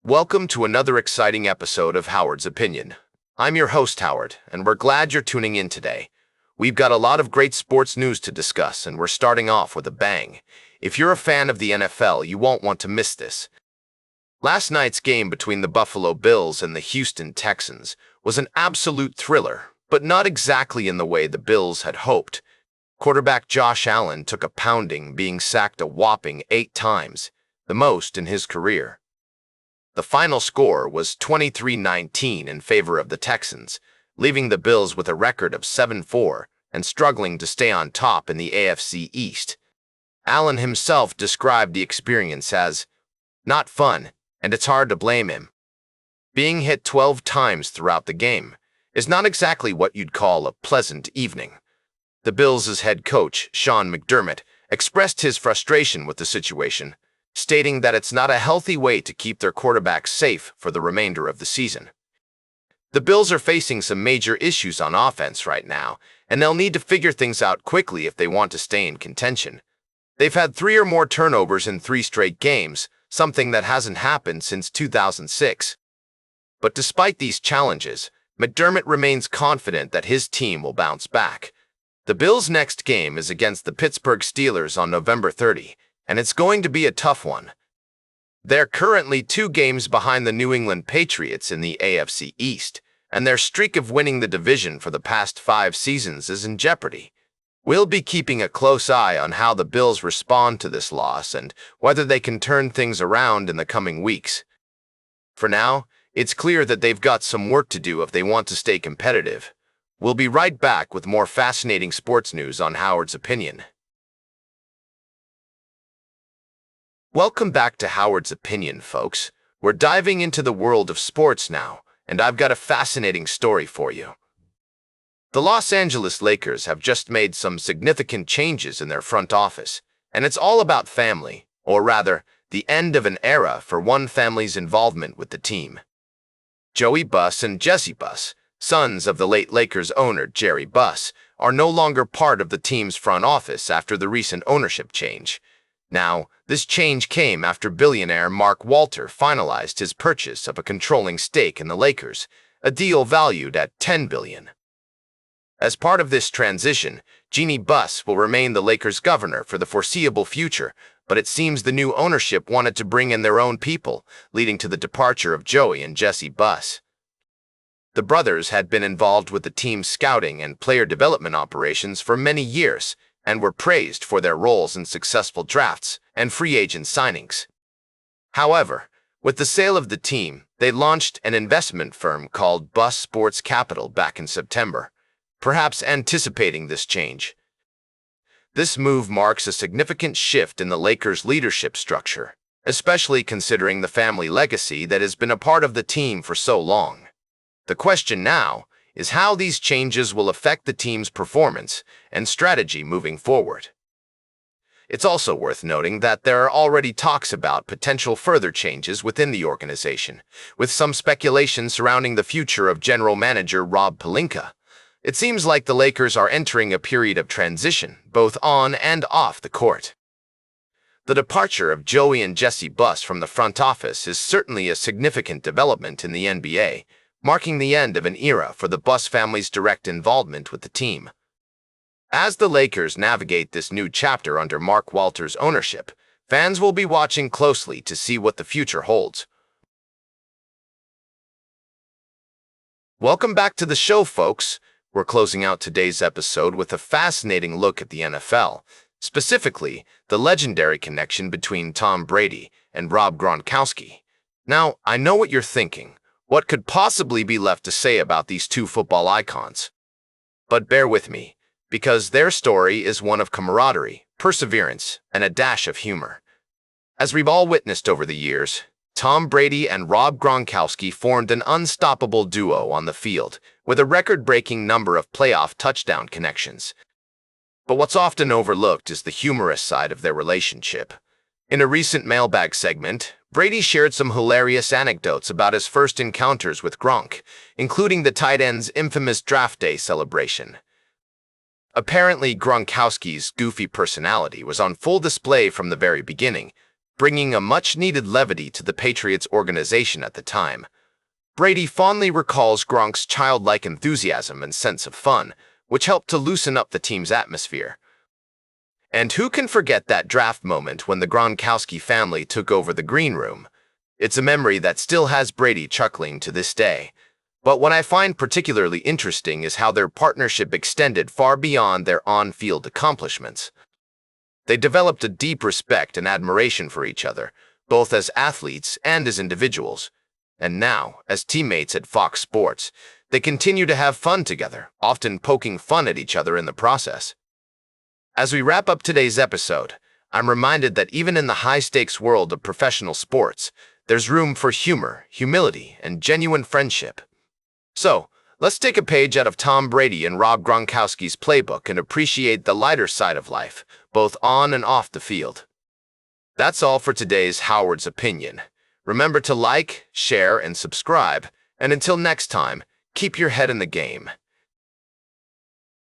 Welcome to another exciting episode of Howard's Opinion. I'm your host, Howard, and we're glad you're tuning in today. We've got a lot of great sports news to discuss, and we're starting off with a bang. If you're a fan of the NFL, you won't want to miss this. Last night's game between the Buffalo Bills and the Houston Texans was an absolute thriller, but not exactly in the way the Bills had hoped. Quarterback Josh Allen took a pounding, being sacked a whopping 8 times, the most in his career. The final score was 23-19 in favor of the Texans, leaving the Bills with a record of 7-4 and struggling to stay on top in the AFC East. Allen himself described the experience as not fun, and it's hard to blame him. Being hit 12 times throughout the game is not exactly what you'd call a pleasant evening. The Bills' head coach, Sean McDermott, expressed his frustration with the situation, stating that it's not a healthy way to keep their quarterback safe for the remainder of the season. The Bills are facing some major issues on offense right now, and they'll need to figure things out quickly if they want to stay in contention. They've had 3 or more turnovers in 3 straight games, something that hasn't happened since 2006. But despite these challenges, McDermott remains confident that his team will bounce back. The Bills' next game is against the Pittsburgh Steelers on November 30, and it's going to be a tough one. They're currently 2 games behind the New England Patriots in the AFC East, and their streak of winning the division for the past 5 seasons is in jeopardy. We'll be keeping a close eye on how the Bills respond to this loss and whether they can turn things around in the coming weeks. For now, it's clear that they've got some work to do if they want to stay competitive. We'll be right back with more fascinating sports news on Howard's Opinion. Welcome back to Howard's Opinion, folks. We're diving into the world of sports now, and I've got a fascinating story for you. The Los Angeles Lakers have just made some significant changes in their front office, and it's all about family, or rather, the end of an era for one family's involvement with the team. Joey Buss and Jesse Buss, sons of the late Lakers owner Jerry Buss, are no longer part of the team's front office after the recent ownership change. Now, this change came after billionaire Mark Walter finalized his purchase of a controlling stake in the Lakers, a deal valued at $10 billion. As part of this transition, Jeannie Buss will remain the Lakers' governor for the foreseeable future, but it seems the new ownership wanted to bring in their own people, leading to the departure of Joey and Jesse Buss. The brothers had been involved with the team's scouting and player development operations for many years, and were praised for their roles in successful drafts and free agent signings. However, with the sale of the team, they launched an investment firm called Buss Sports Capital back in September, perhaps anticipating this change. This move marks a significant shift in the Lakers' leadership structure, especially considering the family legacy that has been a part of the team for so long. The question now is how these changes will affect the team's performance and strategy moving forward. It's also worth noting that there are already talks about potential further changes within the organization, with some speculation surrounding the future of general manager Rob Pelinka. It seems like the Lakers are entering a period of transition, both on and off the court. The departure of Joey and Jesse Buss from the front office is certainly a significant development in the NBA, marking the end of an era for the Buss family's direct involvement with the team. As the Lakers navigate this new chapter under Mark Walter's ownership, fans will be watching closely to see what the future holds. Welcome back to the show, folks. We're closing out today's episode with a fascinating look at the NFL, specifically the legendary connection between Tom Brady and Rob Gronkowski. Now, I know what you're thinking. What could possibly be left to say about these 2 football icons? But bear with me, because their story is one of camaraderie, perseverance, and a dash of humor. As we've all witnessed over the years, Tom Brady and Rob Gronkowski formed an unstoppable duo on the field, with a record-breaking number of playoff touchdown connections. But what's often overlooked is the humorous side of their relationship. In a recent mailbag segment, Brady shared some hilarious anecdotes about his first encounters with Gronk, including the tight end's infamous draft day celebration. Apparently, Gronkowski's goofy personality was on full display from the very beginning, bringing a much-needed levity to the Patriots organization at the time. Brady fondly recalls Gronk's childlike enthusiasm and sense of fun, which helped to loosen up the team's atmosphere. And who can forget that draft moment when the Gronkowski family took over the green room? It's a memory that still has Brady chuckling to this day. But what I find particularly interesting is how their partnership extended far beyond their on-field accomplishments. They developed a deep respect and admiration for each other, both as athletes and as individuals. And now, as teammates at Fox Sports, they continue to have fun together, often poking fun at each other in the process. As we wrap up today's episode, I'm reminded that even in the high-stakes world of professional sports, there's room for humor, humility, and genuine friendship. So, let's take a page out of Tom Brady and Rob Gronkowski's playbook and appreciate the lighter side of life, both on and off the field. That's all for today's Howard's Opinion. Remember to like, share, and subscribe, and until next time, keep your head in the game.